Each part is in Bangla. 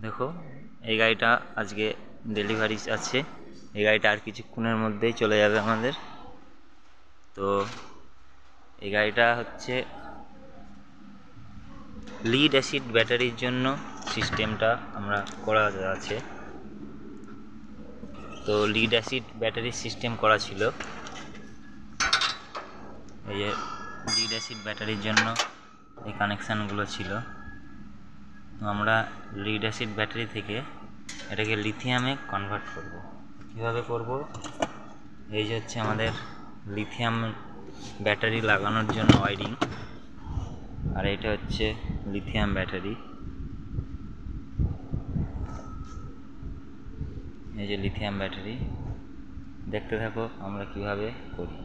দেখো এই গাড়িটা আজকে ডেলিভারি আছে, এই গাড়িটা আর কিছুক্ষণের মধ্যেই চলে যাবে আমাদের। তো এই গাড়িটা হচ্ছে লিড অ্যাসিড ব্যাটারির জন্য সিস্টেমটা আমরা করা আছে। তো লিড অ্যাসিড ব্যাটারির সিস্টেম করা ছিল, এই যে লিড অ্যাসিড ব্যাটারির জন্য এই কানেকশানগুলো ছিল। তো আমরা লিড অ্যাসিড ব্যাটারি থেকে এটাকে লিথিয়ামে কনভার্ট করব। কীভাবে করব? এই যে হচ্ছে আমাদের লিথিয়াম ব্যাটারি লাগানোর জন্য ওয়্যারিং, আর এটা হচ্ছে লিথিয়াম ব্যাটারি। এই যে লিথিয়াম ব্যাটারি, দেখতে থাকো আমরা কিভাবে করি।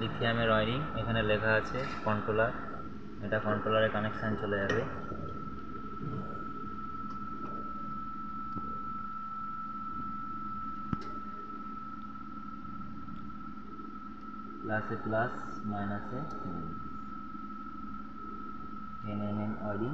লিথিয়ামের ওয়্যারিং, এখানে লেখা আছে কন্ট্রোলার, এটা কন্ট্রোলারে কানেকশান চলে যাবে। প্লাসে প্লাস, মাইনাসে NNN ওয়্যারিং।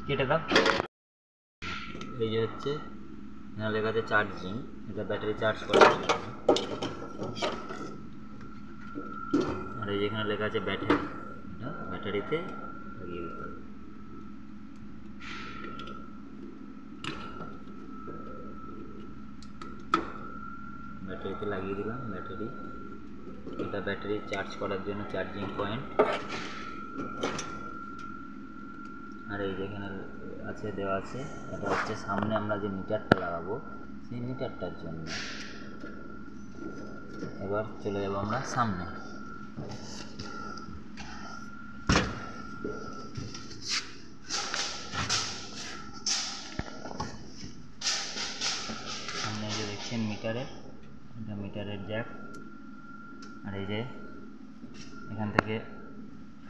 কেটে দাও। এই যে হচ্ছে এখানে লেখা আছে চার্জিং, এটা ব্যাটারি চার্জ করার জন্য। আর এই যেখানে লেখা আছে ব্যাটারি, এটা ব্যাটারিতে লাগিয়ে দিতে হবে। ব্যাটারিতে লাগিয়ে দিলাম ব্যাটারি, এটা ব্যাটারি চার্জ করার জন্য চার্জিং পয়েন্ট। আর এই যেখানে আছে দেওয়া আছে, এটা হচ্ছে সামনে আমরা যে মিটারটা লাগাবো সেই মিটারটার জন্য। এবার চলে যাব আমরা সামনে। সামনে যে দেখছেন মিটারের, এটা মিটারের জ্যাক। আর এই যে এখান থেকে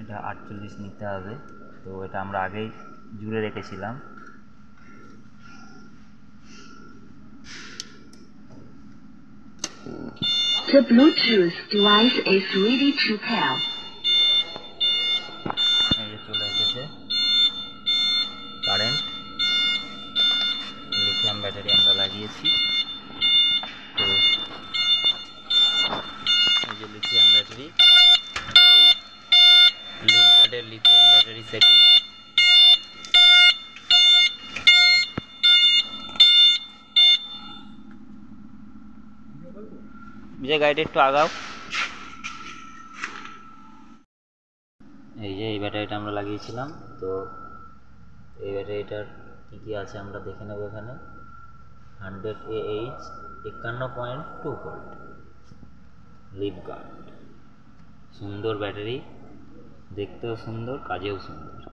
এটা 48 নিতে হবে, তো এটা আমরা আগেই জুড়ে রেখেছিলাম। The Bluetooth device is ready to pair. এই যে চলে এসেছে কারেন্ট, লিথিয়াম ব্যাটারি আমরা লাগিয়েছি। তো এই যে লিথিয়াম ব্যাটারি, ফ্লিপকার্টের লিথিয়াম ব্যাটারি সেটিং। যে গাড়িটা একটু আগাও। এই যে এই ব্যাটারিটা আমরা লাগিয়েছিলাম, তো এই ব্যাটারিটার কী কী আছে আমরা দেখে নেব। এখানে 100 AH 51.2 ভোল্ট লিভ গার্ড, সুন্দর ব্যাটারি, দেখতেও সুন্দর, কাজেও সুন্দর।